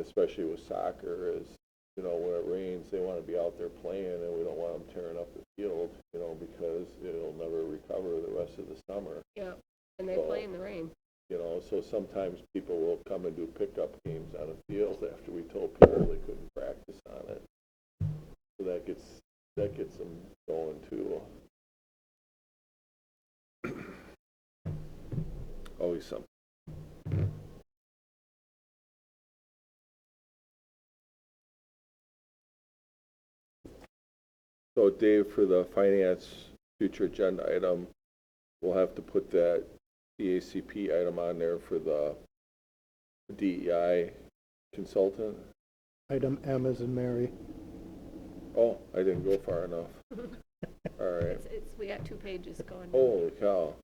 especially with soccer, is, you know, when it rains, they want to be out there playing, and we don't want them tearing up the field, you know, because it'll never recover the rest of the summer. Yeah, and they play in the rain. You know, so sometimes people will come and do pickup games on a field after we told people they couldn't practice on it. So that gets them going too. Always something. So Dave, for the finance future agenda item, we'll have to put that CACP item on there for the DEI consultant. Item M as in Mary. Oh, I didn't go far enough. All right. We got 2 pages going. Holy cow.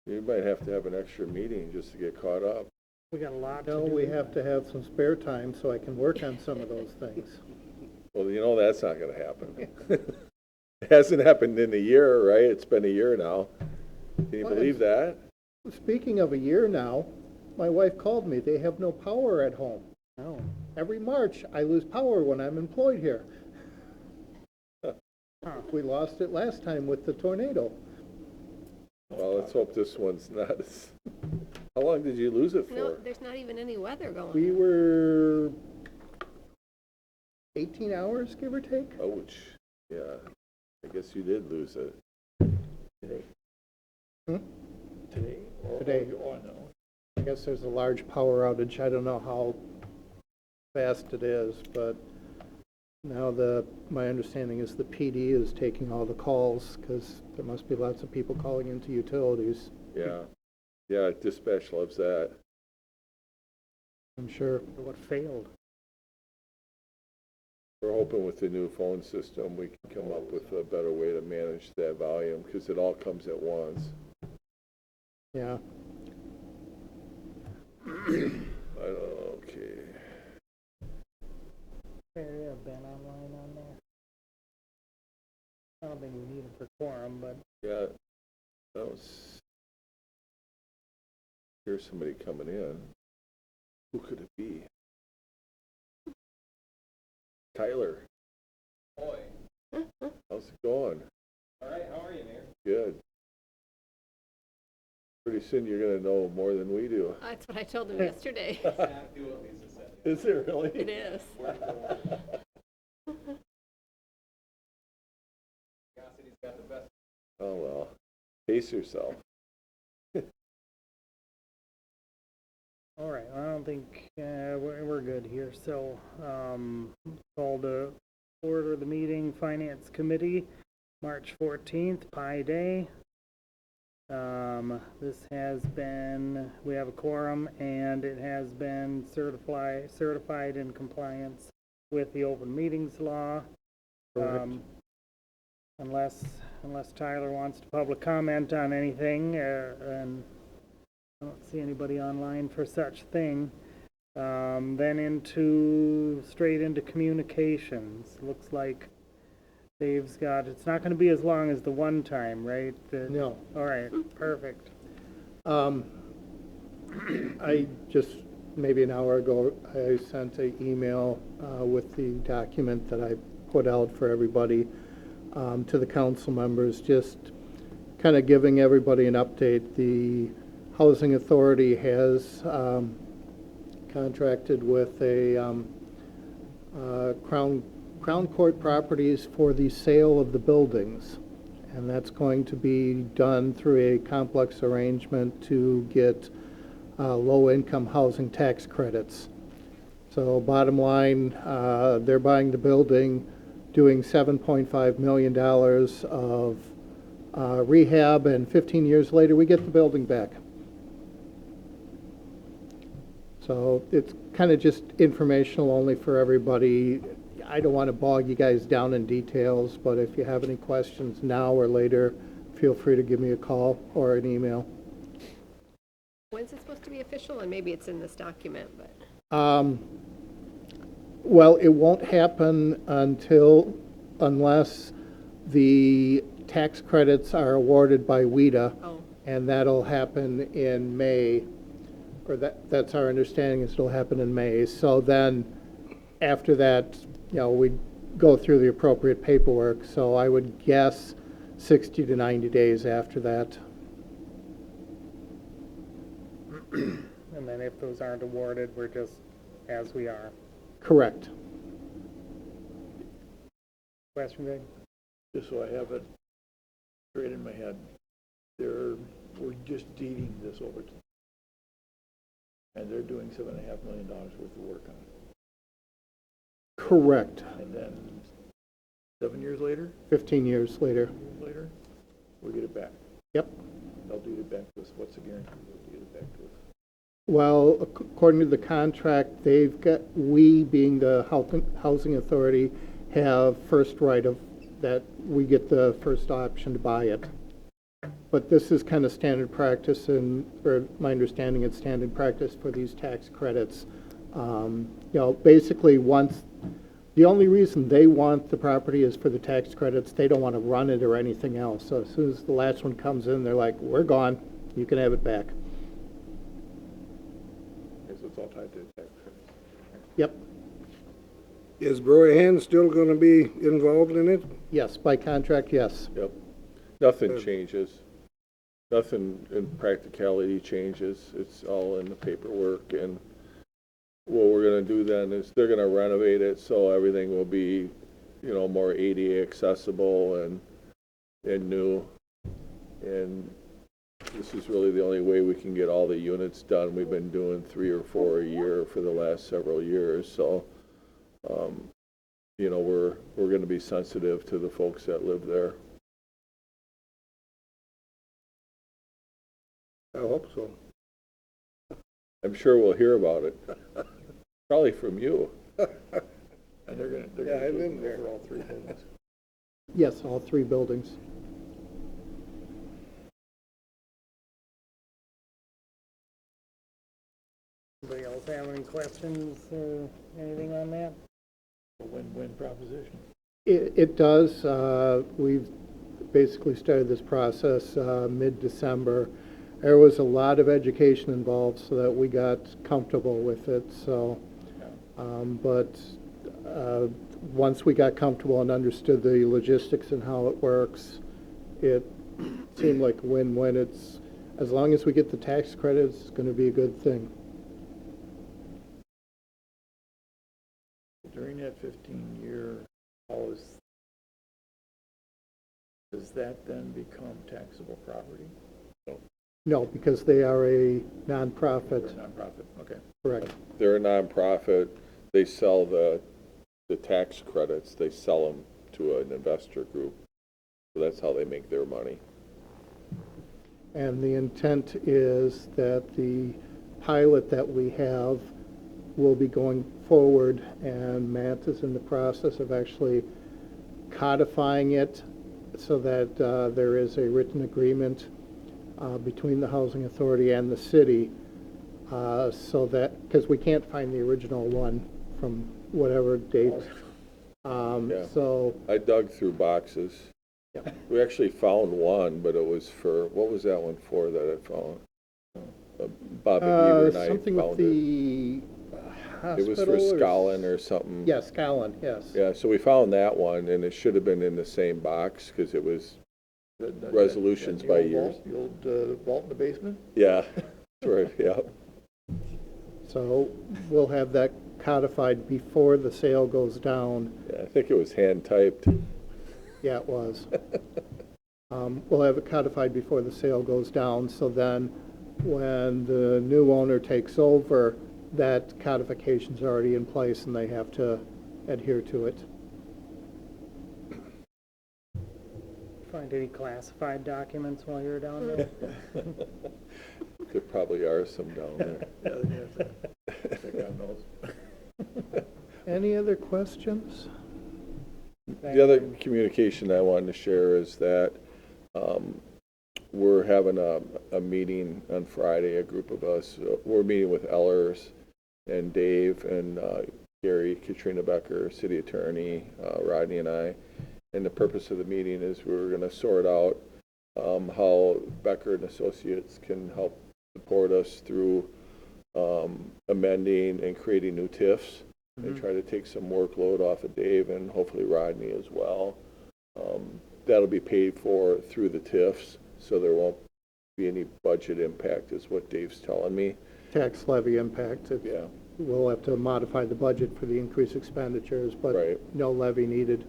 You might have to have an extra meeting just to get caught up. We got a lot to No, do. we have to have some spare time so I can work on some of those things. Well, you know, that's not going to happen. It hasn't happened in a year, right? It's been a year now. Can you believe that? Speaking of a year now, my wife called me. They have no power at home. Oh. Every March, I lose power when I'm employed here. We lost it last time with the tornado. Well, let's hope this one's not as... How long did you lose it for? No, there's not even any weather going. We were 18 hours, give or take. Ouch. Yeah. I guess you did lose it. Today? Hmm? Today? Today. Oh, no. I guess there's a large power outage. I don't know how fast it is, but now my understanding is the PD is taking all the calls because there must be lots of people calling into utilities. Yeah. Yeah, dispatch loves that. I'm sure. What failed? We're hoping with the new phone system we can come up with a better way to manage that volume because it all comes at once. Yeah. Okay. Mary, I've been online on there. I don't think we need it for quorum, but Yeah. Here's somebody coming in. Who could it be? Tyler. Boy. How's it going? All right, how are you, Mayor? Good. Pretty soon you're going to know more than we do. That's what I told him yesterday. Exactly what Lisa said. Is it really? It is. Curiosity's got the best. Oh, well. Pace yourself. all right. I don't think we're good here. So, call to order the meeting. Finance Committee, March 14th, Pi Day. This has been, we have a quorum, and it has been certified in compliance with the open meetings law. Unless Tyler wants to public comment on anything, and I don't see anybody online for such thing. Then straight into communications. Looks like Dave's got, it's not going to be as long as the one time, right? No. All right, perfect. I just, maybe an hour ago, I sent an email with the document that I put out for everybody to the council members, just kind of giving everybody an update. The Housing Authority has contracted with a Crown Court Properties for the sale of the buildings, and that's going to be done through a complex arrangement to get low-income housing tax credits. So bottom line, they're buying the building, doing $7.5 million of rehab, and 15 years later we get the building back. So it's kind of just informational only for everybody. I don't want to bog you guys down in details, but if you have any questions now or later, feel free to give me a call or an email. When's it supposed to be official? And maybe it's in this document, but. Well, it won't happen unless the tax credits are awarded by WIDA, Oh. and that'll happen in May or that's our understanding, is it'll happen in May. So then, after that, we go through the appropriate paperwork. So I would guess 60 to 90 days after that. And then if those aren't awarded, we're just as we are. Correct. Question, Greg? Just so I have it straight in my head, we're just deeding this over to, and they're doing $7.5 million worth of work on it. Correct. And then 7 years later, 15 years later. we get it back. Yep. They'll deed it back to us. What's the guarantee they'll deed it back to us? Well, according to the contract, we, being the housing authority, have first right of that. We get the first option to buy it. But this is kind of standard practice, or my understanding, it's standard practice for these tax credits. Basically, the only reason they want the property is for the tax credits. They don't want to run it or anything else. So as soon as the last one comes in, they're like, we're gone. You can have it back. So it's all tied to the tax credits. Yep. Is Broyhan still going to be involved in it? Yes, by contract, yes. Yep. Nothing changes. Nothing in practicality changes. It's all in the paperwork, and what we're gonna do then is they're gonna renovate it so everything will be, more ADA accessible and new. And this is really the only way we can get all the units done. We've been doing 3 or 4 a year for the last several years, so we're gonna be sensitive to the folks that live there. I hope so. I'm sure we'll hear about it. Probably from you. And they're Yeah, gonna I take live it there. over all 3 buildings. Yes, all 3 buildings. Anybody else have any questions or anything on that? A win-win proposition. It does. We've basically started this process mid-December. There was a lot of education involved so that we got comfortable with it. So, but once we got comfortable and understood the logistics and how it works, it seemed like a win-win. As long as we get the tax credits, it's going to be a good thing. During that 15-year pause, does that then become taxable property? No, because they are a Or nonprofit. nonprofit? Okay. Correct. They're a nonprofit. They sell the tax credits. They sell them to an investor group. So that's how they make their money. And the intent is that the pilot that we have will be going forward, and Matt is in the process of actually codifying it so that there is a written agreement between the housing authority and the city, so that, because we can't find the original one from whatever date. Yeah. So, I dug through boxes. Yep. We actually found one, but it was for, what was that one for that I found? Bobby Beaver and I something with found it. the It was hospital for Scotland or something. Yes, Scotland, yes. Yeah, so we found that one, and it should have been in the same box, because it was, Resolutions by years. The old vault in the basement? yeah, right, yeah. So we'll have that codified before the sale goes down. Yeah, I think it was hand typed. Yeah, it was. We'll have it codified before the sale goes down, so then when the new owner takes over, that codification's already in place and they have to adhere to it. Find any classified documents while you're down there? There probably are some down there. Yeah, they have to check on those. Any other questions? The other communication I wanted to share is that we're having a meeting on Friday, a group of us. We're meeting with Ellers and Dave and Gary, Katrina Becker, city attorney, Rodney and I. And the purpose of the meeting is we're going to sort out how Becker and Associates can help support us through amending and creating new TIFs and try to take some workload off of Dave and hopefully Rodney as well. That'll be paid for through the TIFs, so there won't be any budget impact is what Dave's telling me. Tax levy impact. Yeah. We'll have to modify the budget for the increased expenditures, but Right. no levy needed.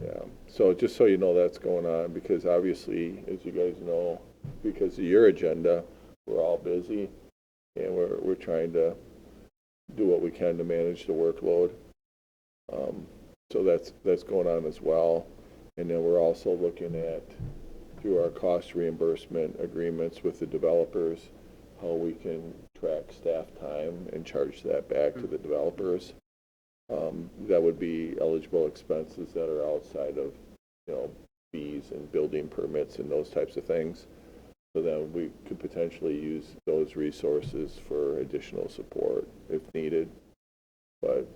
Yeah, so just so you know that's going on, because obviously, as you guys know, because of your agenda, we're all busy, and we're trying to do what we can to manage the workload. So that's going on as well. And then we're also looking at, through our cost reimbursement agreements with the developers, how we can track staff time and charge that back to the developers. That would be eligible expenses that are outside of, fees and building permits and those types of things. So then we could potentially use those resources for additional support if needed. But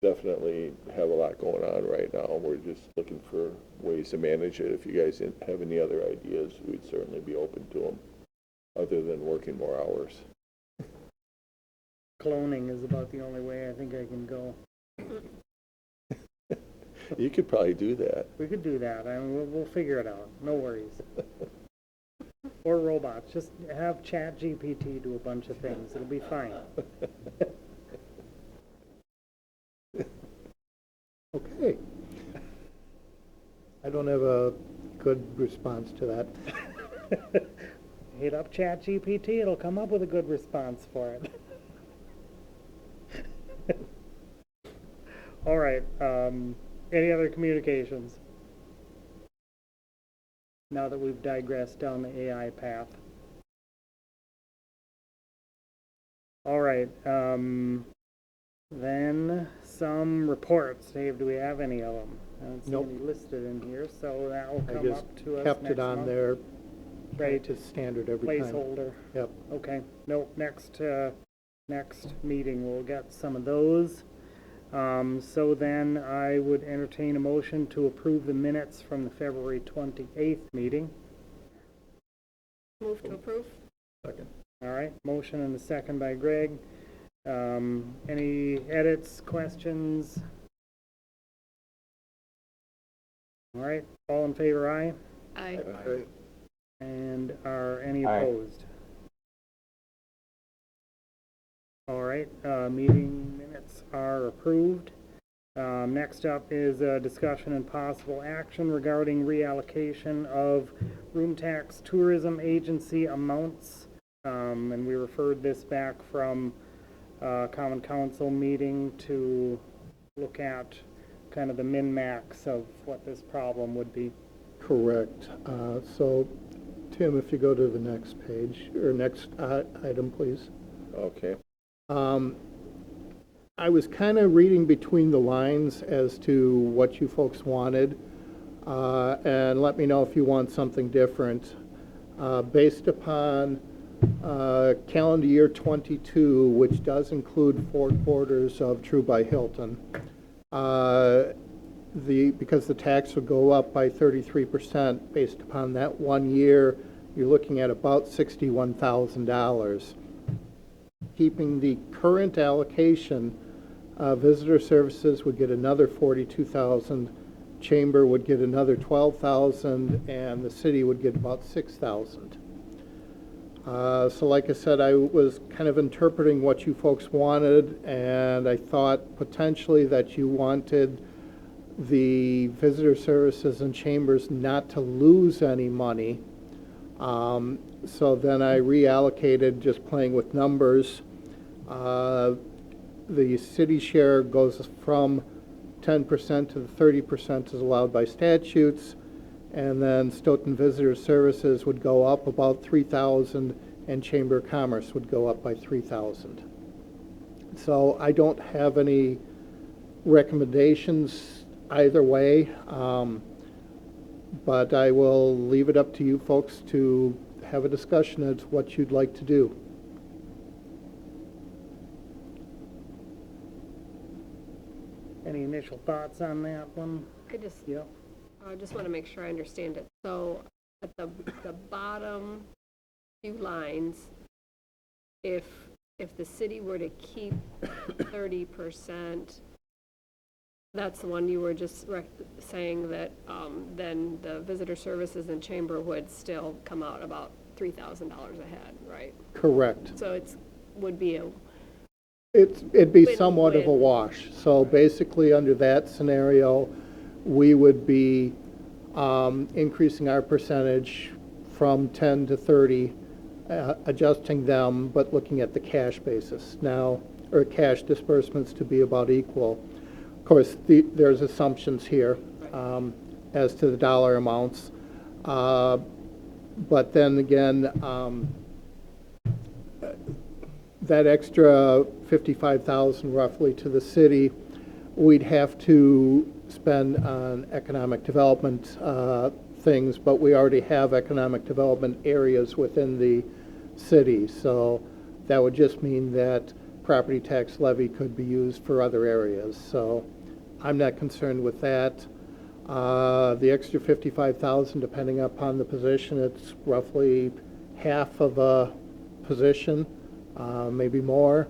definitely have a lot going on right now. We're just looking for ways to manage it. If you guys have any other ideas, we'd certainly be open to them, other than working more hours. Cloning is about the only way I think I can go. You could probably do that. We could do that. I mean, we'll figure it out. No worries. Or robots. Just have ChatGPT do a bunch of things. It'll be fine. Okay. I don't have a good response to that. Hit up ChatGPT. It'll come up with a good response for it. All right. Any other communications? Now that we've digressed down the AI path. All right. Then some reports. Dave, do we have any of them? I don't see Nope. any listed in here, so that will I come just up to us kept next it on month. there. Right. To standard every time. Placeholder. Yep. Okay, nope, next meeting, we'll get some of those. So then I would entertain a motion to approve the minutes from the February 28th meeting. Move to approve? Second. All right, motion and a second by Greg. Any edits, questions? All right, all in favor, aye? Aye. Right. And are any opposed? All right, meeting minutes are approved. Next up is a discussion and possible action regarding reallocation of room tax tourism agency amounts. And we referred this back from Common Council meeting to look at kind of the min-max of what this problem would be. Correct. So, Tim, if you go to the next page, or next item, please. Okay. I was kind of reading between the lines as to what you folks wanted, and let me know if you want something different. Based upon calendar year 22, which does include 4 quarters of True by Hilton, because the tax will go up by 33% based upon that 1 year, you're looking at about $61,000. Keeping the current allocation, visitor services would get another $42,000, chamber would get another $12,000, and the city would get about $6,000. So like I said, I was kind of interpreting what you folks wanted, and I thought potentially that you wanted the visitor services and chambers not to lose any money. So then I reallocated, just playing with numbers. The city share goes from 10% to the 30% is allowed by statutes, and then Stoughton Visitor Services would go up about $3,000, and Chamber of Commerce would go up by $3,000. So I don't have any recommendations either way, but I will leave it up to you folks to have a discussion as to what you'd like to do. Any initial thoughts on that one? I just Yep. want to make sure I understand it. So at the bottom few lines, if if the city were to keep 30%, that's the one you were just saying that, then the visitor services and chamber would still come out about $3,000 ahead, right? Correct. So would be a, It'd be somewhat of a Win-win. wash. So basically, under that scenario, we would be increasing our percentage from 10 to 30, adjusting them, but looking at the cash basis now, or cash disbursements to be about equal. Of course, there's assumptions here as to the dollar amounts. But then again, that extra 55,000 roughly to the city, we'd have to spend on economic development things, but we already have economic development areas within the city. So that would just mean that property tax levy could be used for other areas. So I'm not concerned with that. The extra 55,000, depending upon the position, it's roughly half of a position, maybe more.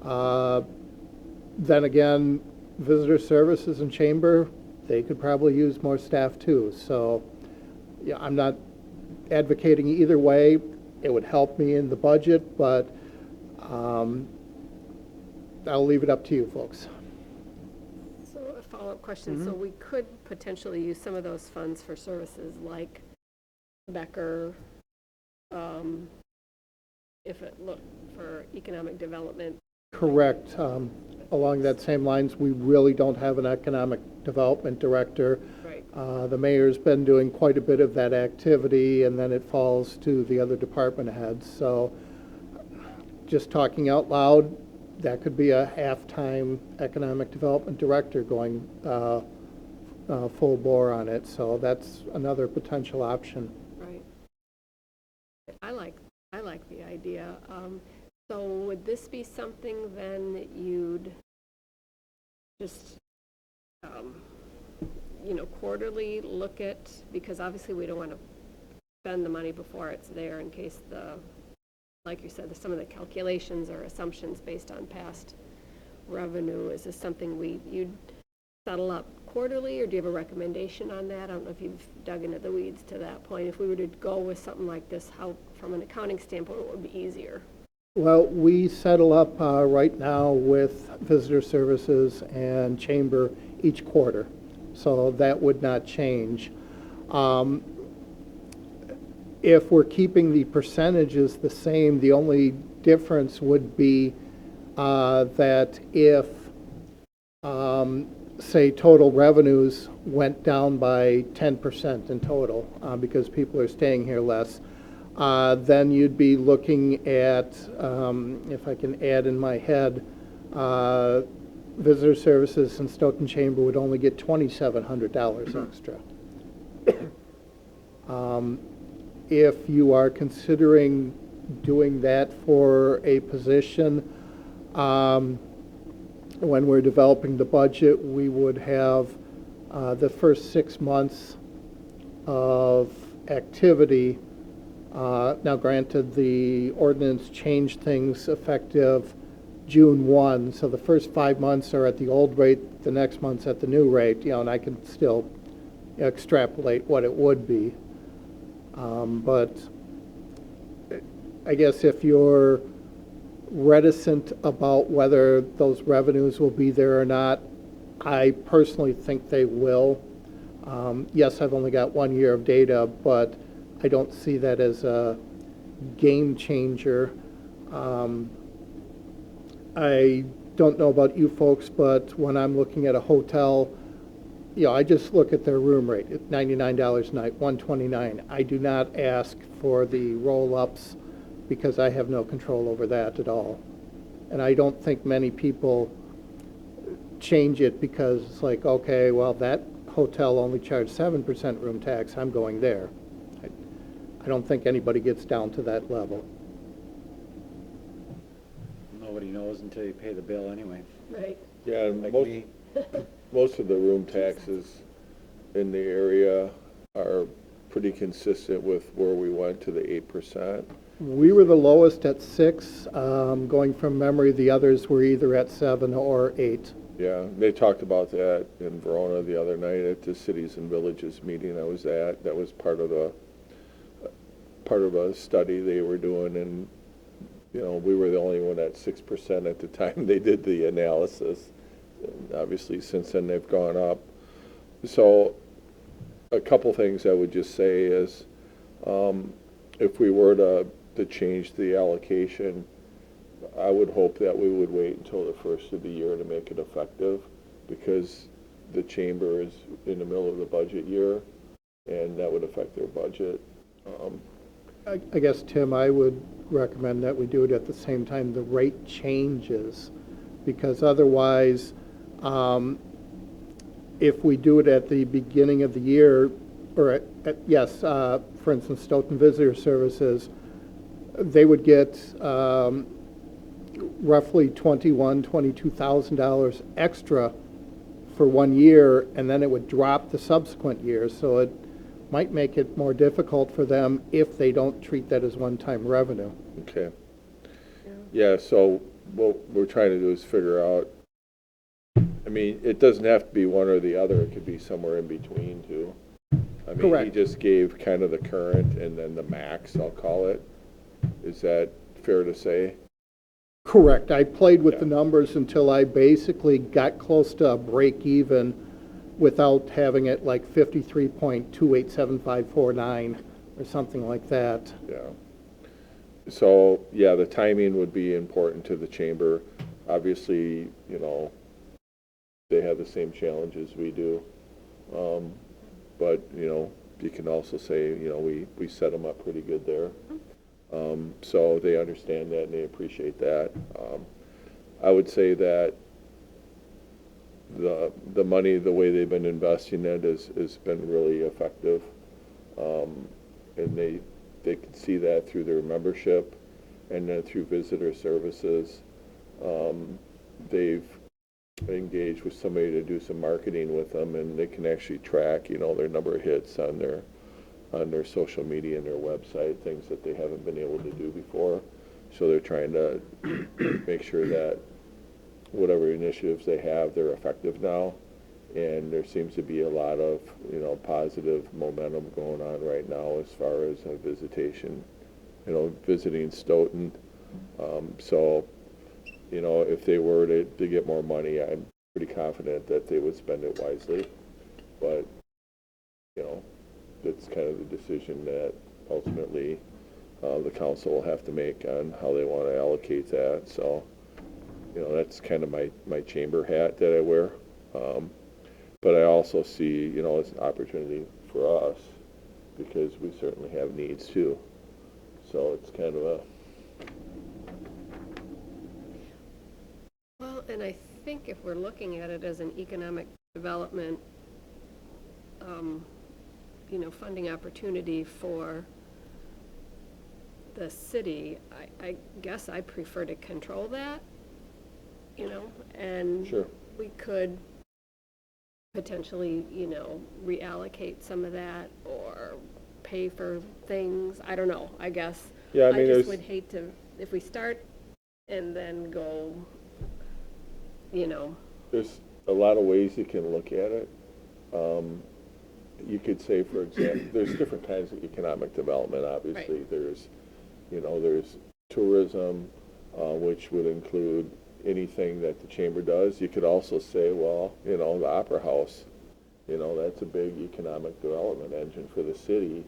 Then again, visitor services and chamber, they could probably use more staff too. So yeah, I'm not advocating either way. It would help me in the budget, but I'll leave it up to you folks. so a follow-up question. So we could potentially use some of those funds for services like Becker, if it looked for economic development. Correct. Along that same lines, we really don't have an economic development director. Right. The mayor's been doing quite a bit of that activity, and then it falls to the other department heads. So just talking out loud, that could be a half-time economic development director going full bore on it. So that's another potential option. Right. I like the idea. So would this be something then that you'd just, quarterly look at, because obviously we don't want to spend the money before it's there in case like you said, some of the calculations or assumptions based on past revenue. Is this something you'd settle up quarterly, or do you have a recommendation on that? I don't know if you've dug into the weeds to that point. If we were to go with something like this, how, from an accounting standpoint, what would be easier? Well, we settle up right now with visitor services and chamber each quarter, so that would not change. If we're keeping the percentages the same, the only difference would be that if, say, total revenues went down by 10% in total because people are staying here less, then you'd be looking at, if I can add in my head, visitor services and Stoughton Chamber would only get $2,700 extra. If you are considering doing that for a position, when we're developing the budget, we would have the first 6 months of activity. Now, granted, the ordinance changed things effective June 1, so the first 5 months are at the old rate, the next month's at the new rate, and I can still extrapolate what it would be. But I guess if you're reticent about whether those revenues will be there or not, I personally think they will. Yes, I've only got 1 year of data, but I don't see that as a game changer. I don't know about you folks, but when I'm looking at a hotel, I just look at their room rate at $99 a night, $129. I do not ask for the roll-ups because I have no control over that at all. And I don't think many people change it because it's like, okay, well, that hotel only charged 7% room tax, I'm going there. I don't think anybody gets down to that level. Nobody knows until you pay the bill anyway. Right. Yeah, and Like most, me. most of the room taxes in the area are pretty consistent with where we went to the 8%. We were the lowest at 6. Going from memory, the others were either at 7 or 8. Yeah, they talked about that in Verona the other night at the Cities and Villages meeting I was at. That was part of a study they were doing, and, you know, we were the only one at 6% at the time they did the analysis. And obviously, since then, they've gone up. So a couple things I would just say is, if we were to change the allocation, I would hope that we would wait until the first of the year to make it effective, because the chamber is in the middle of the budget year, and that would affect their budget. I guess, Tim, I would recommend that we do it at the same time the rate changes, because otherwise, if we do it at the beginning of the year, or for instance, Stoughton Visitor Services, they would get roughly $22,000 extra for 1 year, and then it would drop the subsequent years. So it might make it more difficult for them if they don't treat that as one-time revenue. Okay. Yeah, so what we're trying to do is figure out, I mean, it doesn't have to be one or the other, it could be somewhere in between too. I mean, he Correct. just gave kind of the current and then the max, I'll call it. Is that fair to say? Correct. I played with Yeah. the numbers until I basically got close to a break even without having it like 53.287549 or something like that. Yeah. So, yeah, the timing would be important to the chamber. Obviously, you know, they have the same challenges we do. But, you know, you can also say, you know, we set them up pretty good there. So they understand that and they appreciate that. I would say that the money, the way they've been investing it has been really effective. And they can see that through their membership and then through visitor services. They've engaged with somebody to do some marketing with them, and they can actually track, you know, their number of hits on their social media and their website, things that they haven't been able to do before. So they're trying to make sure that whatever initiatives they have, they're effective now. And there seems to be a lot of, you know, positive momentum going on right now as far as visitation, you know, visiting Stoughton. So, you know, if they were to get more money, I'm pretty confident that they would spend it wisely. But, you know, that's kind of the decision that ultimately the council will have to make on how they want to allocate that. So, you know, that's kind of my chamber hat that I wear. But I also see, you know, it's an opportunity for us because we certainly have needs too. So it's kind of a... Well, and I think if we're looking at it as an economic development, you know, funding opportunity for the city, I guess I prefer to control that, you know, and Sure. we could potentially, you know, reallocate some of that or pay for things. I don't know, I guess. Yeah, I mean, just there's... would hate to, if we start and then go, you know. There's a lot of ways you can look at it. You could say, for example, there's different kinds of economic development, obviously. Right. There's, you know, there's tourism, which would include anything that the chamber does. You could also say, well, you know, the Opera House, you know, that's a big economic development engine for the city,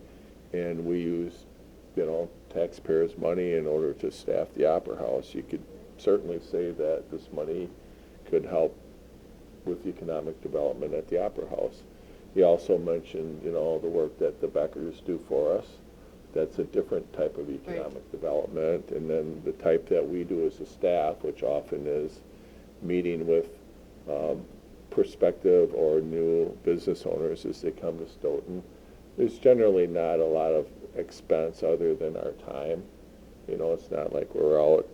and we use, you know, taxpayers' money in order to staff the Opera House. You could certainly say that this money could help with economic development at the Opera House. He also mentioned, you know, the work that the Beckers do for us. That's a different type of economic development. And then the type that we do as a staff, which often is meeting with prospective or new business owners as they come to Stoughton. There's generally not a lot of expense other than our time. You know, it's not like we're out,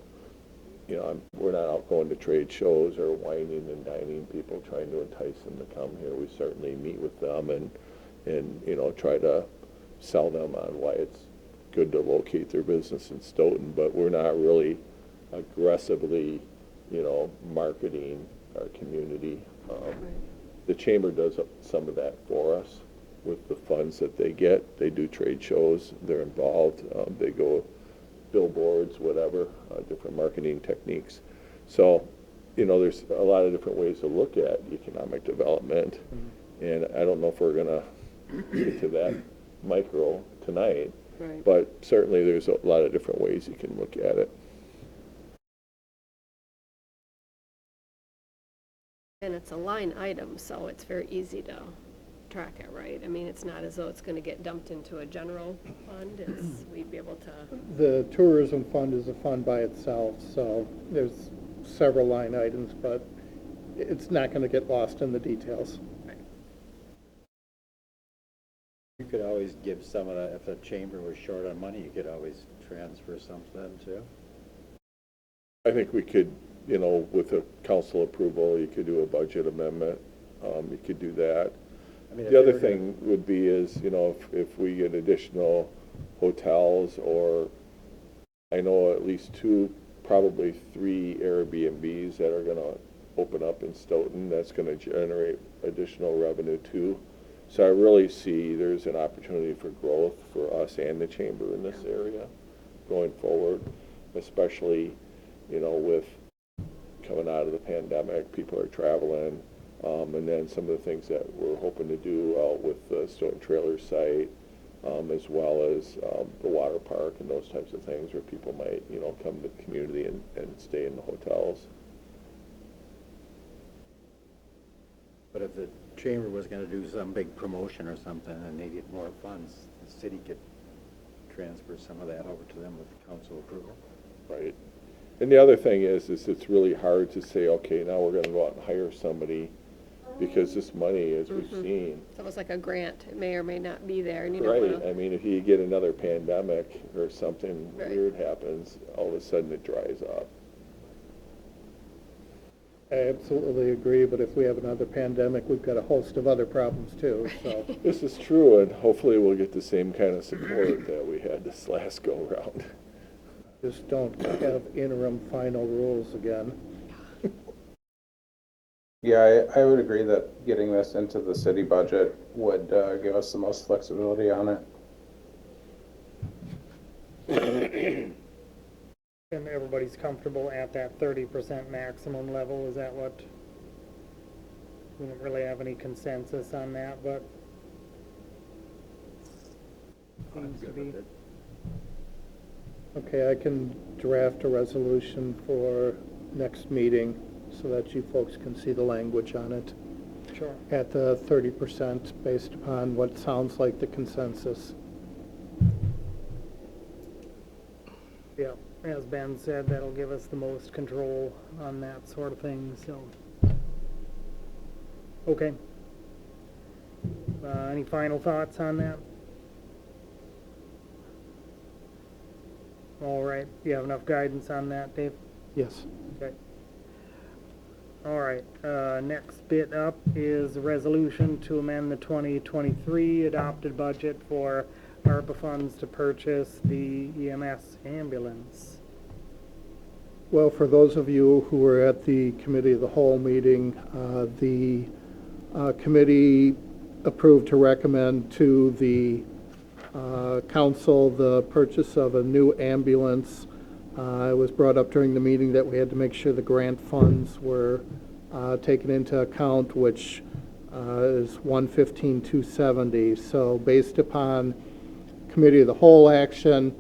you know, we're not out going to trade shows or whining and dining people trying to entice them to come here. We certainly meet with them and you know, try to sell them on why it's good to locate their business in Stoughton, but we're not really aggressively, marketing our community. The chamber does some of that for us with the funds that they get. They do trade shows, they're involved, they go billboards, whatever, different marketing techniques. So, there's a lot of different ways to look at economic development. And I don't know if we're gonna get to that micro tonight, Right. but certainly there's a lot of different ways you can look at it. And it's a line item, so it's very easy to track it, right? I mean, it's not as though it's gonna get dumped into a general fund, we'd be able to, The tourism fund is a fund by itself, so there's several line items, but it's not gonna get lost in the details. You could always give some of that, if the chamber was short on money, you could always transfer some to them too. I think we could, with a council approval, you could do a budget amendment, you could do that. I mean, if The they other were gonna- thing would be is, if we get additional hotels, or I know at least 2, probably 3 Airbnbs that are gonna open up in Stoughton, that's gonna generate additional revenue too. So I really see there's an opportunity for growth for us and the chamber in this area going forward, especially, with coming out of the pandemic, people are traveling, and then some of the things that we're hoping to do out with the Stoughton Trailer site, as well as the water park and those types of things where people might, come to the community and stay in the hotels. But if the chamber was gonna do some big promotion or something and they get more funds, the city could transfer some of that over to them with council approval. Right. And the other thing is it's really hard to say, okay, now we're gonna go out and hire somebody, because this money, as we've seen, it's almost like a grant, it may or may not be there, and you don't right, wanna. I mean, if you get another pandemic or something Right. weird happens, all of a sudden it dries up. I absolutely agree, but if we have another pandemic, we've got a host of other problems too, so. This is true, and hopefully we'll get the same kind of support that we had this last go-round. Just don't have interim final rules again. Yeah, I would agree that getting this into the city budget would give us the most flexibility on it. And everybody's comfortable at that 30% maximum level, is that what? We don't really have any consensus on that, but seems to be. Okay, I can draft a resolution for next meeting so that you folks can see the language on it Sure. at the 30% based upon what sounds like the consensus. Yeah, as Ben said, that'll give us the most control on that sort of thing, so. Okay. Any final thoughts on that? All right, you have enough guidance on that, Dave? Yes. Okay. All right, next bit up is a resolution to amend the 2023 adopted budget for ARPA funds to purchase the EMS ambulance. Well, for those of you who were at the Committee of the Whole meeting, the committee approved to recommend to the council the purchase of a new ambulance. It was brought up during the meeting that we had to make sure the grant funds were taken into account, which is $115,270. So based upon Committee of the Whole action,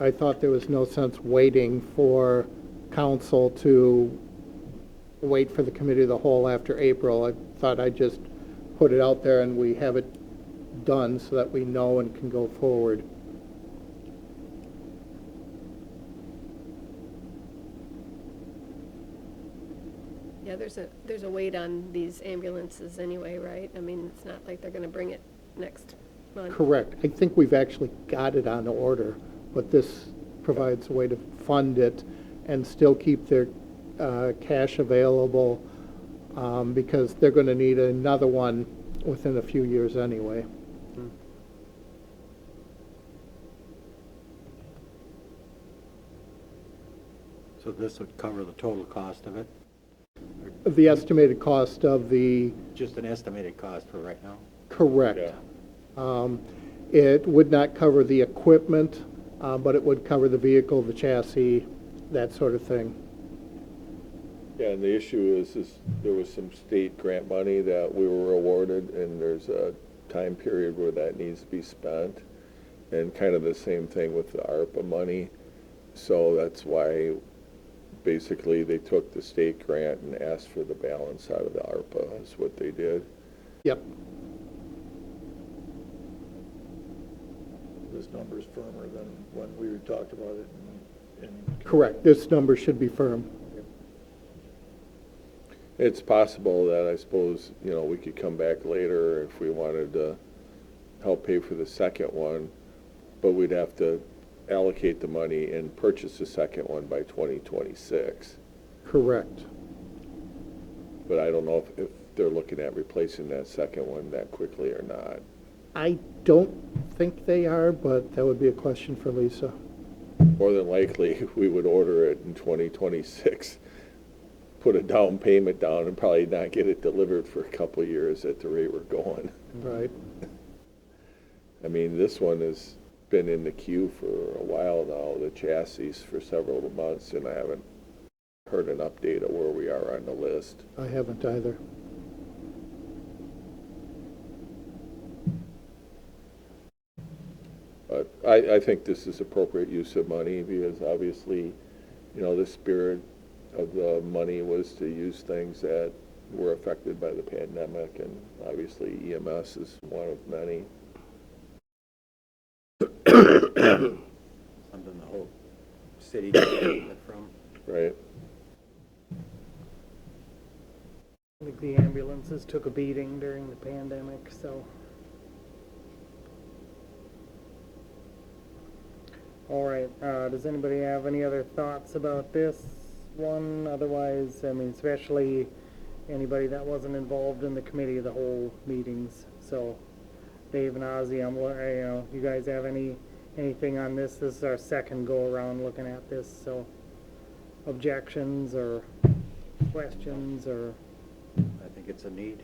I thought there was no sense waiting for council to wait for the Committee of the Whole after April. I thought I'd just put it out there and we have it done so that we know and can go forward. Yeah, there's a wait on these ambulances anyway, right? I mean, it's not like they're gonna bring it next month. Correct. I think we've actually got it on order, but this provides a way to fund it and still keep their cash available because they're going to need another one within a few years anyway. So this would cover the total cost of it? The estimated cost of the, Just an estimated cost for right now? correct. Yeah. It would not cover the equipment, but it would cover the vehicle, the chassis, that sort of thing. Yeah, and the issue is there was some state grant money that we were awarded, and there's a time period where that needs to be spent. And kind of the same thing with the ARPA money. So that's why basically they took the state grant and asked for the balance out of the ARPA, is what they did. Yep. This number's firmer than when we talked about it in. Correct. This number should be firm. It's possible that I suppose, we could come back later if we wanted to help pay for the second one, but we'd have to allocate the money and purchase the second one by 2026. Correct. But I don't know if they're looking at replacing that second one that quickly or not. I don't think they are, but that would be a question for Lisa. More than likely, we would order it in 2026, put a down payment down, and probably not get it delivered for a couple of years at the rate we're going. Right. I mean, this one has been in the queue for a while now, the chassis for several months, and I haven't heard an update of where we are on the list. I haven't either. But I think this is appropriate use of money because obviously, the spirit of the money was to use things that were affected by the pandemic, and obviously EMS is one of many. Something the whole city can benefit from? Right. I think the ambulances took a beating during the pandemic, so. All right, does anybody have any other thoughts about this one? Otherwise, I mean, especially anybody that wasn't involved in the committee of the whole meetings. So, Dave and Ozzy, you guys have anything on this? This is our second go around looking at this, so objections or questions or? I think it's a need.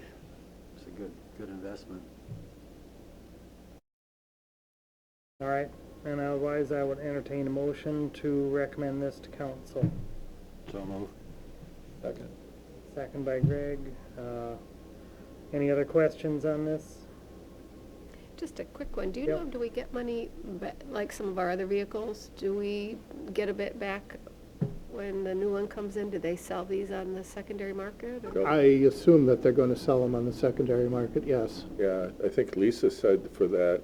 It's a good investment. All right, and otherwise I would entertain a motion to recommend this to council. So move. Second. Second by Greg. Any other questions on this? Just a quick one. Do you Yep. know, do we get money, like some of our other vehicles? Do we get a bit back when the new one comes in? Do they sell these on the secondary market? or- Yep. I assume that they're going to sell them on the secondary market, yes. Yeah, I think Lisa said for that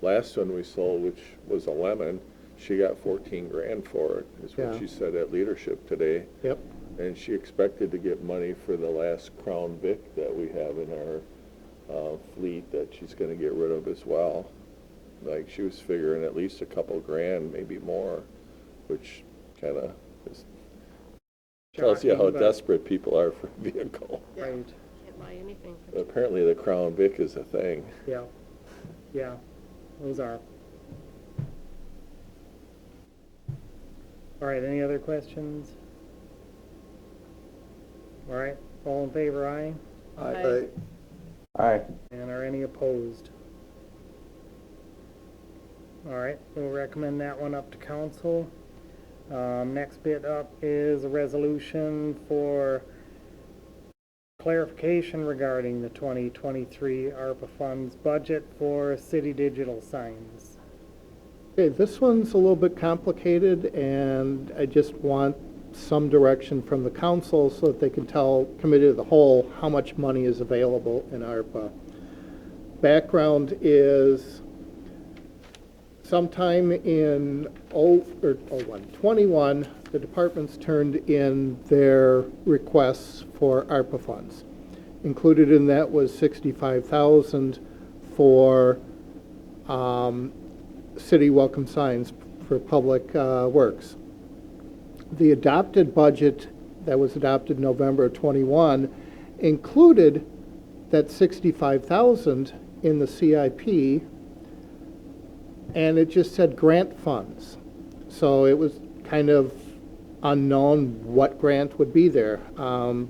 last one we sold, which was a lemon, she got 14 grand for it, is what Yeah. she said at leadership today. Yep. And she expected to get money for the last Crown Vic that we have in our fleet that she's gonna get rid of as well. Like, she was figuring at least a couple grand, maybe more, which kinda tells you how Shocking, but- desperate people are for a vehicle. Yeah. Right, Can't buy anything. But apparently the Crown Vic is a thing. yeah, yeah, those are. All right, any other questions? All right, all in favor, aye? Aye. Aye. And are any opposed? All right, we'll recommend that one up to council. Next bit up is a resolution for clarification regarding the 2023 ARPA funds budget for city digital signs. Okay, this one's a little bit complicated, and I just want some direction from the council so that they can tell committee of the whole how much money is available in ARPA. Background is sometime in 21, the departments turned in their requests for ARPA funds. Included in that was $65,000 for city welcome signs for public works. The adopted budget that was adopted November of 21 included that $65,000 in the CIP, and it just said grant funds. So it was kind of unknown what grant would be there.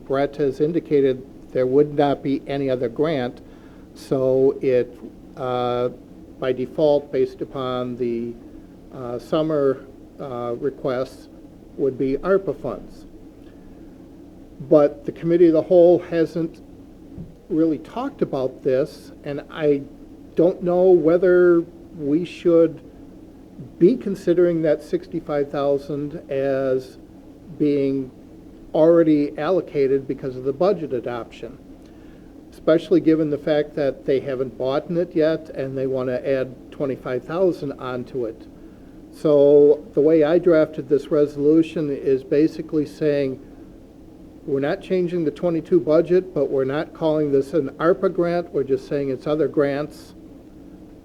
Brett has indicated there would not be any other grant, so it, by default, based upon the summer requests, would be ARPA funds. But the Committee of the Whole hasn't really talked about this, and I don't know whether we should be considering that 65,000 as being already allocated because of the budget adoption, especially given the fact that they haven't bought it yet and they want to add 25,000 onto it. So the way I drafted this resolution is basically saying we're not changing the 22 budget, but we're not calling this an ARPA grant. We're just saying it's other grants.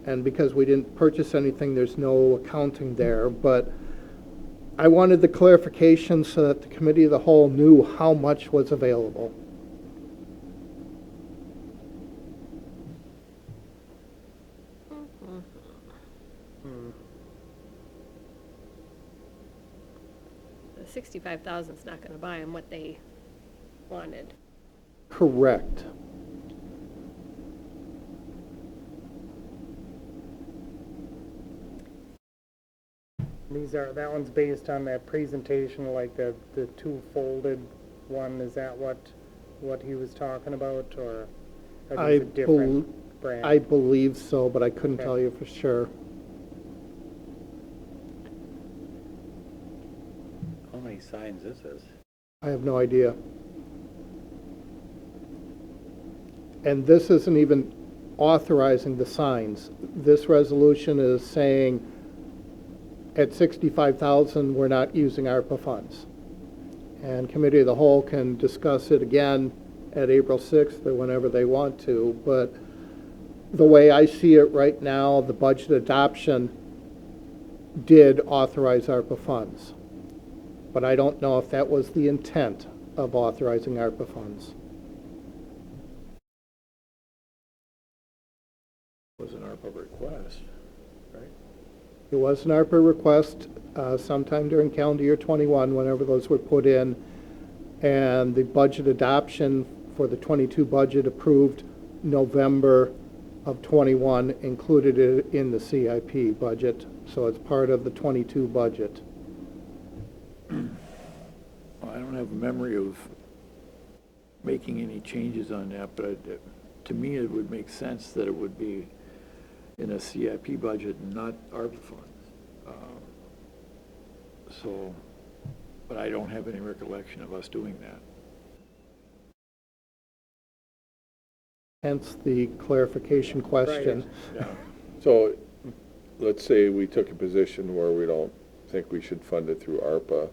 And because we didn't purchase anything, there's no accounting there. But I wanted the clarification so that the Committee of the Whole knew how much was available. The 65,000 is not going to buy them what they wanted. Correct. That one's based on that presentation, like the two folded one, is that what he was talking about, or are these a different brand? I believe so, but I couldn't Okay. tell you for sure. How many signs is this? I have no idea. And this isn't even authorizing the signs. This resolution is saying at 65,000, we're not using ARPA funds. And Committee of the Whole can discuss it again at April 6th or whenever they want to. But the way I see it right now, the budget adoption did authorize ARPA funds. But I don't know if that was the intent of authorizing ARPA funds. It was an ARPA request, right? It was an ARPA request sometime during calendar year 21, whenever those were put in, and the budget adoption for the 22 budget approved November of 21 included it in the CIP budget, so it's part of the 22 budget. Well, I don't have a memory of making any changes on that, but to me, it would make sense that it would be in a CIP budget and not ARPA funds. But I don't have any recollection of us doing that. Hence the clarification question. Yeah. So let's say we took a position where we don't think we should fund it through ARPA.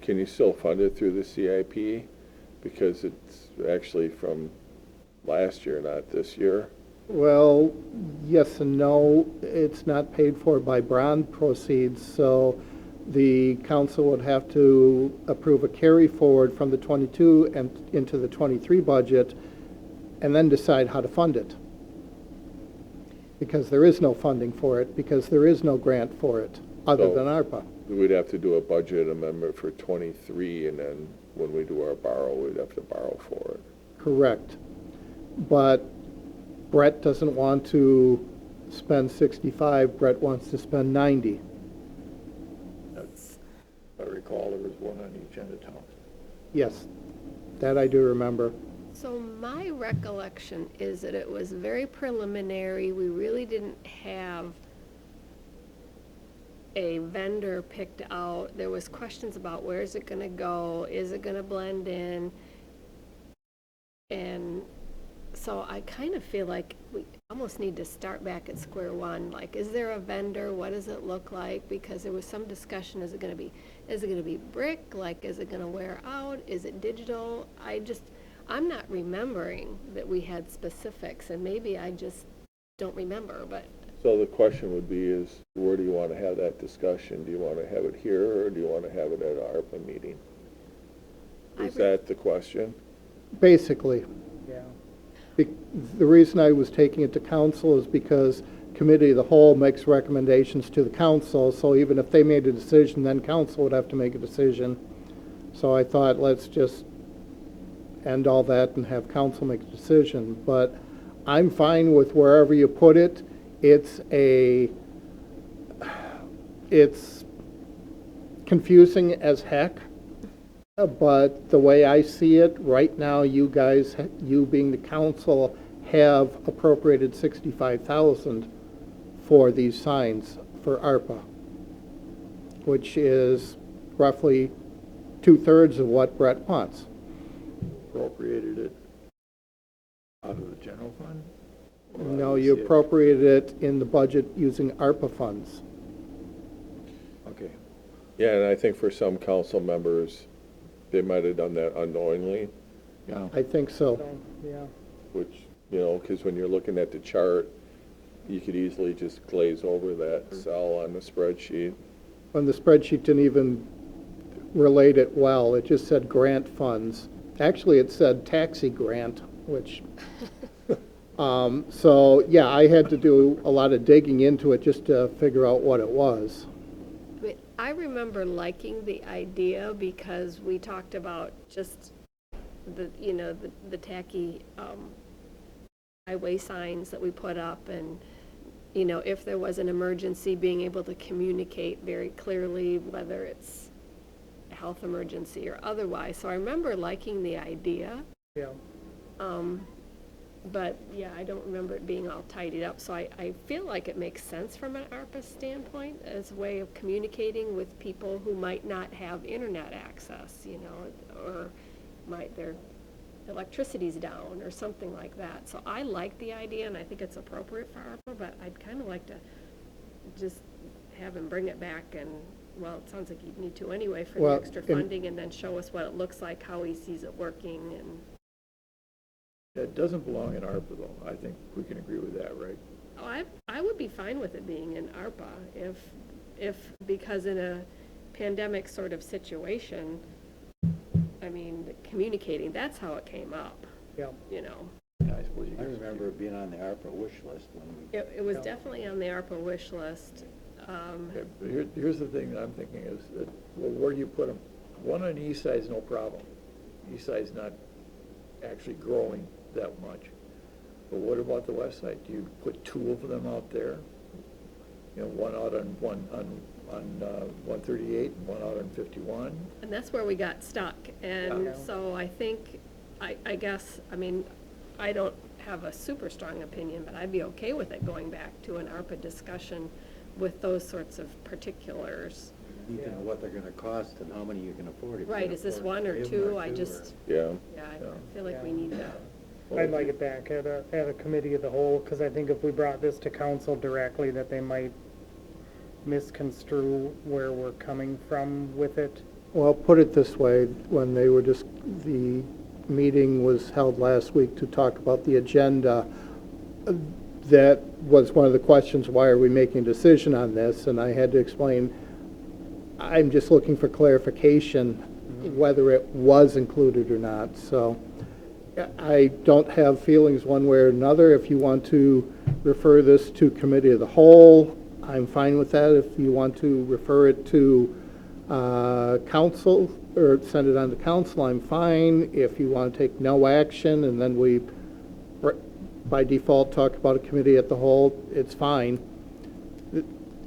Can you still fund it through the CIP? Because it's actually from last year, not this year. Well, yes and no. It's not paid for by bond proceeds, so the council would have to approve a carry forward from the 22 and into the 23 budget, and then decide how to fund it. Because there is no funding for it, because there is no grant for it, other So- than ARPA. We'd have to do a budget amendment for 23, and then when we do our borrow, we'd have to borrow for it. Correct. But Brett doesn't want to spend 65, Brett wants to spend 90. If I recall, there was one on each end of town. Yes, that I do remember. So my recollection is that it was very preliminary. We really didn't have a vendor picked out. There was questions about where is it going to go? Is it going to blend in? And so I kind of feel like we almost need to start back at square one. Like, is there a vendor? What does it look like? Because there was some discussion, is it going to be brick? Like, is it going to wear out? Is it digital? I'm not remembering that we had specifics, and maybe I just don't remember, but. So the question would be is, where do you want to have that discussion? Do you want to have it here, or do you want to have it at an ARPA meeting? Is that the question? Basically. Yeah. The reason I was taking it to council is because committee of the whole makes recommendations to the council, so even if they made a decision, then council would have to make a decision. So I thought, let's just end all that and have council make a decision. But I'm fine with wherever you put it. It's confusing as heck, but the way I see it, right now, you guys, you being the council, have appropriated $65,000 for these signs for ARPA, which is roughly 2/3 of what Brett wants. Appropriated it out of the general fund? Or No, out of you the CIP? appropriated it in the budget using ARPA funds. Okay, Yeah, and I think for some council members, they might have done that unknowingly, yeah. I think so. So, yeah. which, you know, because when you're looking at the chart, you could easily just glaze over that cell on the spreadsheet. When the spreadsheet didn't even relate it well, it just said grant funds. Actually, it said taxi grant, which, so, yeah, I had to do a lot of digging into it just to figure out what it was. But I remember liking the idea because we talked about just the tacky highway signs that we put up, and, if there was an emergency, being able to communicate very clearly, whether it's a health emergency or otherwise. So I remember liking the idea. Yeah. But, yeah, I don't remember it being all tidied up, so I feel like it makes sense from an ARPA standpoint as a way of communicating with people who might not have internet access, or their electricity's down or something like that. So I like the idea, and I think it's appropriate for ARPA, but I'd kind of like to just have him bring it back, and, well, it sounds like you'd need to anyway for the Well, extra funding, and then show us what it looks like, how he sees it working, and... It doesn't belong in ARPA, though. I think we can agree with that, right? Oh, I would be fine with it being in ARPA because in a pandemic sort of situation, I mean, communicating, that's how it came up, Yeah. Yeah, I suppose you I could. remember it being on the ARPA wish list when we, It was definitely on the ARPA wish list. Okay, but here's the thing that I'm thinking is that, well, where do you put them? One on the east side is no problem. East side's not actually growing that much. But what about the west side? Do you put two of them out there? One out on 138 and one out on 51? And that's where we got stuck. And Yeah. so I think, I guess, I mean, I don't have a super strong opinion, but I'd be okay with it going back to an ARPA discussion with those sorts of particulars. you need to know what they're gonna cost and how many you can afford. If you Right, can is this afford one or three of them two? I or- just, Yeah, yeah, I feel like we need that. I'd like it back at a committee of the whole, because I think if we brought this to council directly, that they might misconstrue where we're coming from with it. Well, put it this way, when they were just, the meeting was held last week to talk about the agenda, that was one of the questions, why are we making a decision on this? And I had to explain, I'm just looking for clarification whether it was included or not. So I don't have feelings one way or another. If you want to refer this to committee of the whole, I'm fine with that. If you want to refer it to council or send it on to council, I'm fine. If you want to take no action and then we, by default, talk about a committee at the whole, it's fine.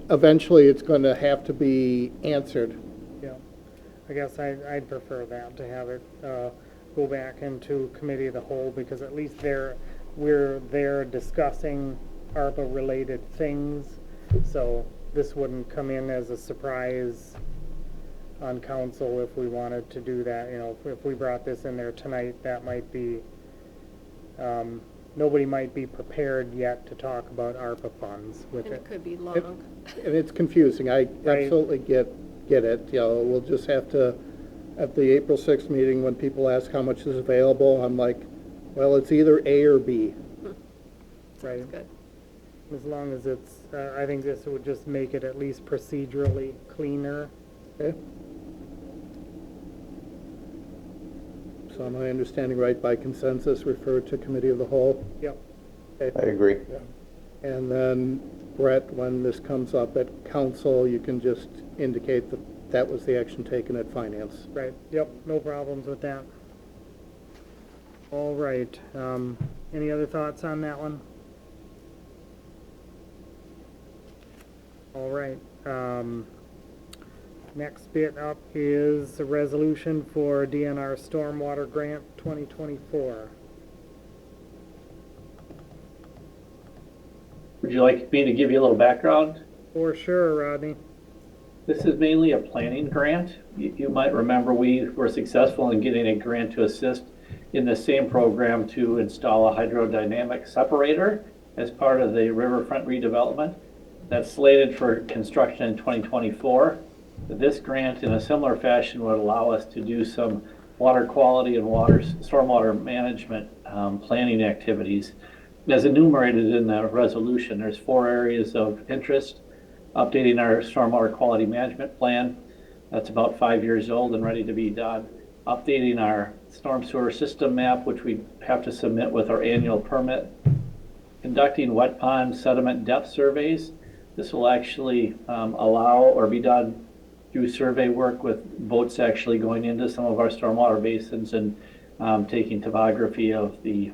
Eventually, it's going to have to be answered. Yeah, I guess I'd prefer that, to have it go back into committee of the whole, because at least we're there discussing ARPA-related things, so this wouldn't come in as a surprise on council if we wanted to do that. If we brought this in there tonight, that might be, nobody might be prepared yet to talk about ARPA funds with And it. it could be long. And it's confusing. I absolutely get it. We'll just have to, at the April 6th meeting, when people ask how much is available, I'm like, well, it's either A or B. Right. Sounds good. As long as it's, I think this would just make it at least procedurally cleaner. Okay? So am I understanding right, by consensus, refer to committee of the whole? Yep. Okay. I agree. And then, Brett, when this comes up at council, you can just indicate that that was the action taken at finance. Right, yep, no problems with that. All right, any other thoughts on that one? All right, next bit up is a resolution for DNR Stormwater Grant 2024. Would you like me to give you a little background? For sure, Rodney. This is mainly a planning grant. You might remember we were successful in getting a grant to assist in the same program to install a hydrodynamic separator as part of the riverfront redevelopment. That's slated for construction in 2024. This grant, in a similar fashion, would allow us to do some water quality and stormwater management planning activities. As enumerated in the resolution, there's 4 areas of interest. Updating our stormwater quality management plan. That's about 5 years old and ready to be done. Updating our storm sewer system map, which we have to submit with our annual permit. Conducting wet pond sediment depth surveys. This will actually allow or be done through survey work with boats actually going into some of our stormwater basins and taking topography of the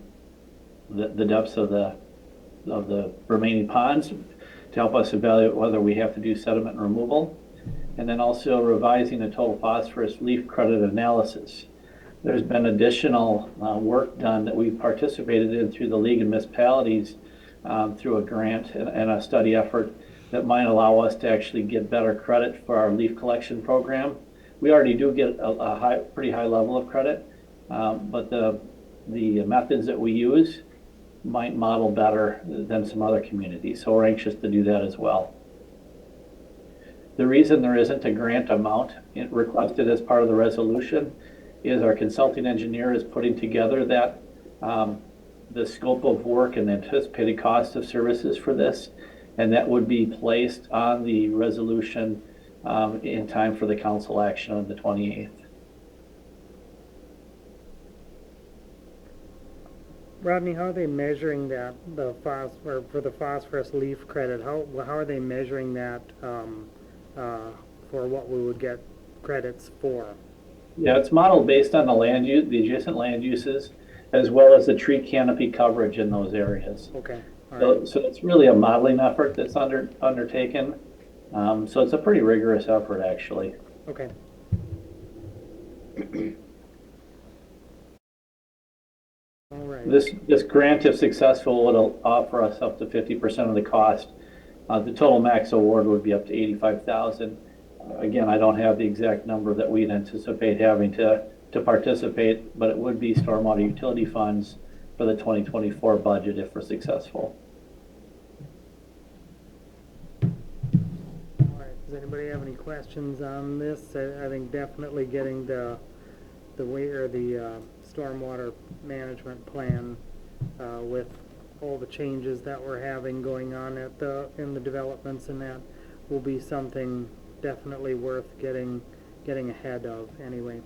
depths of the remaining ponds to help us evaluate whether we have to do sediment removal. And then also revising the total phosphorus leaf credit analysis. There's been additional work done that we've participated in through the League of Municipalities through a grant and a study effort that might allow us to actually get better credit for our leaf collection program. We already do get a pretty high level of credit, but the methods that we use might model better than some other communities. So we're anxious to do that as well. The reason there isn't a grant amount requested as part of the resolution is our consulting engineer is putting together that the scope of work and the anticipated cost of services for this, and that would be placed on the resolution in time for the council action on the 28th. Rodney, how are they measuring that, for the phosphorus leaf credit? How are they measuring that for what we would get credits for? Yeah, it's modeled based on the land use, the adjacent land uses, as well as the tree canopy coverage in those areas. Okay. All right. So it's really a modeling effort that's undertaken. So it's a pretty rigorous effort, actually. Okay. All right. This grant, if successful, would offer us up to 50% of the cost. The total max award would be up to $85,000. Again, I don't have the exact number that we'd anticipate having to participate, but it would be stormwater utility funds for the 2024 budget if we're successful. All right. Does anybody have any questions on this? I think definitely getting the stormwater management plan with all the changes that we're having going on in the developments, and that will be something definitely worth getting ahead of anyway.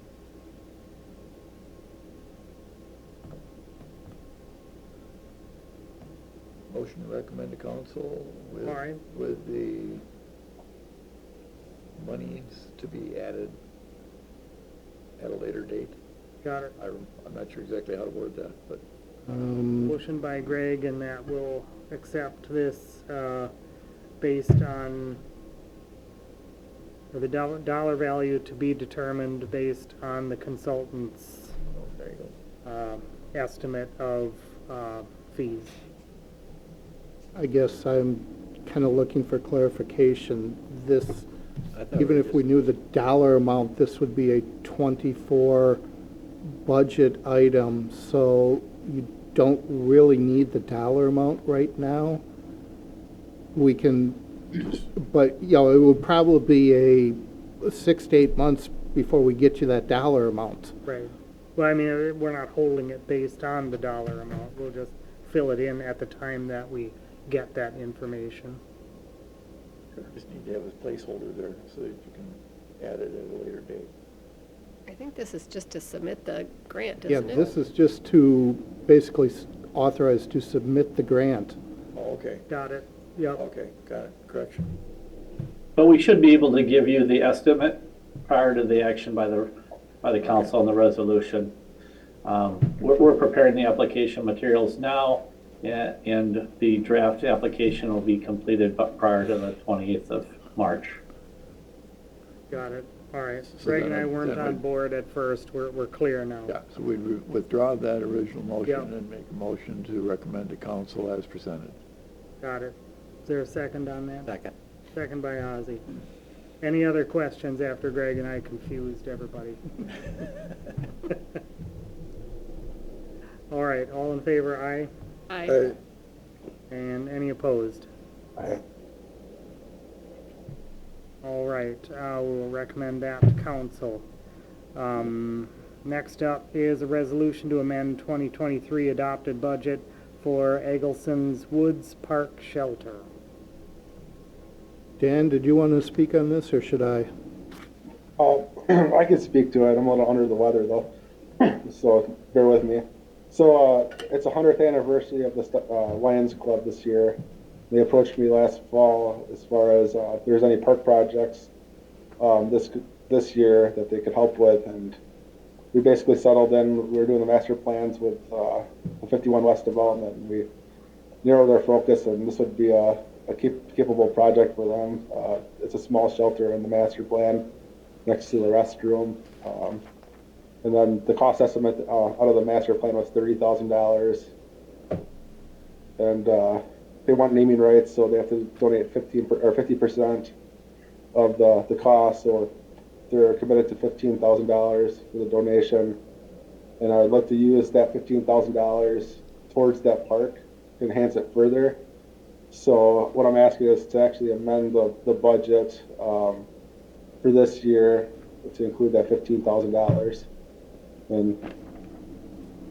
Motion to recommend to council with, All right. with the monies to be added at a later date. Got it. I'm not sure exactly how to word that, but Motion by Greg, and that will accept this based on, or the dollar value to be determined based on the consultant's there you go. estimate of fees. I guess I'm kind of looking for clarification. This, I thought even we if we just- knew the dollar amount, this would be a 24 budget item, so you don't really need the dollar amount right now. We can, but, you know, it would probably be a 6 to 8 months before we get you that dollar amount. Right. Well, I mean, we're not holding it based on the dollar amount. We'll just fill it in at the time that we get that information. Just need to have a placeholder there so that you can add it at a later date. I think this is just to submit the grant, Yeah, isn't it? this is just to basically authorize to submit the grant. Oh, Okay, got it, yep. okay, got it, correction. But we should be able to give you the estimate prior to the action by the council on the resolution. We're preparing the application materials now, and the draft application will be completed prior to the 28th of March. Got it, all right. So Greg then and I I- weren't then on we- board at first, we're clear now. Yeah, so we withdraw that original motion Yep. and make a motion to recommend to council as presented. Got it. Is there a second on that? Second. Second by Ozzy. Any other questions after Greg and I confused everybody? All right, all in favor, aye? Aye. And any opposed? Aye. All right, we'll recommend that to council. Next up is a resolution to amend 2023 adopted budget for Eggleston's Woods Park Shelter. Dan, did you want to speak on this, or should I? I can speak to it. I'm a little under the weather though, so bear with me. So it's 100th anniversary of the Lions Club this year. They approached me last fall as far as if there's any park projects this year that they could help with, and we basically settled in. We were doing the master plans with the 51 West development, and we narrowed our focus, and this would be a capable project for them. It's a small shelter in the master plan next to the restroom. And then the cost estimate out of the master plan was $30,000. And they want naming rights, so they have to donate 50% of the cost. So they're committed to $15,000 for the donation. And I'd like to use that $15,000 towards that park to enhance it further. So what I'm asking is to actually amend the budget for this year to include that $15,000. And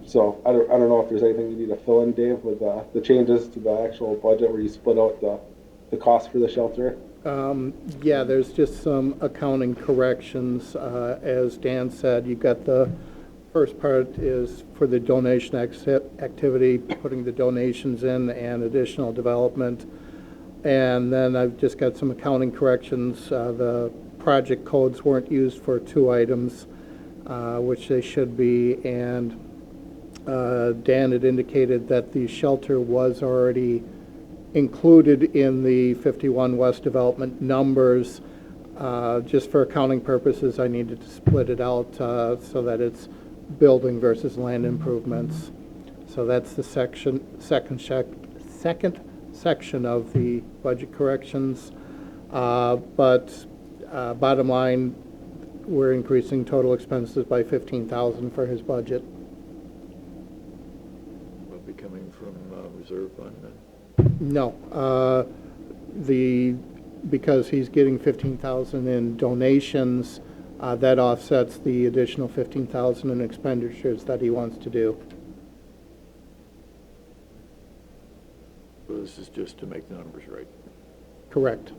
so I don't know if there's anything you need to fill in, Dave, with the changes to the actual budget where you split out the cost for the shelter. Yeah, there's just some accounting corrections. As Dan said, you got the first part is for the donation activity, putting the donations in and additional development. And then I've just got some accounting corrections. The project codes weren't used for 2 items, which they should be. And Dan had indicated that the shelter was already included in the 51 West development numbers. Just for accounting purposes, I needed to split it out so that it's building versus land improvements. So that's the second section of the budget corrections. But bottom line, we're increasing total expenses by $15,000 for his budget. Will be coming from reserve fund then. No, because he's getting $15,000 in donations, that offsets the additional $15,000 in expenditures that he wants to do. So this is just to make the numbers right. Correct.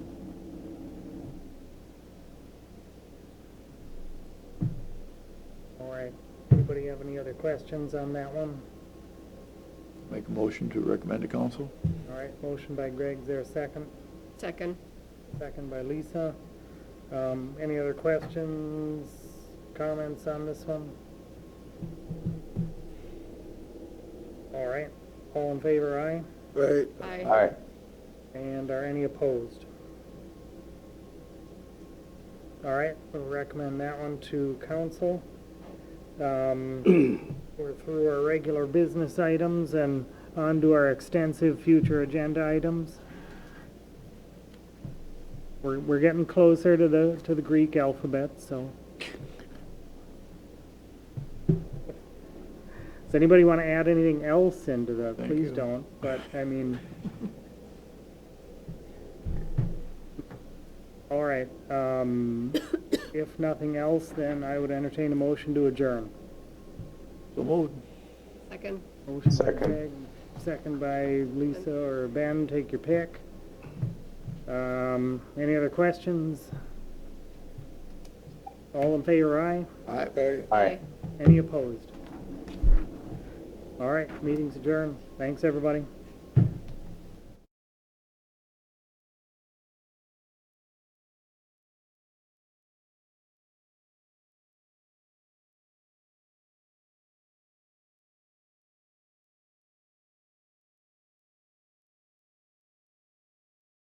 All right, anybody have any other questions on that one? Make a motion to recommend to council? All right, motion by Greg, is there a second? Second. Second by Lisa. Any other questions, comments on this one? All right, all in favor, aye? Right. Aye. Aye. And are any opposed? All right, we'll recommend that one to council. We're through our regular business items and on to our extensive future agenda items. We're getting closer to the Greek alphabet, so. Does anybody want to add anything else into that? Thank Please you. don't, but I mean. All right, if nothing else, then I would entertain a motion to adjourn. So moved. Second. Motion by Second. Greg, second by Lisa or Ben, take your pick. Any other questions? All in favor, aye? Aye. Aye. Any opposed? All right, meeting's adjourned. Thanks, everybody.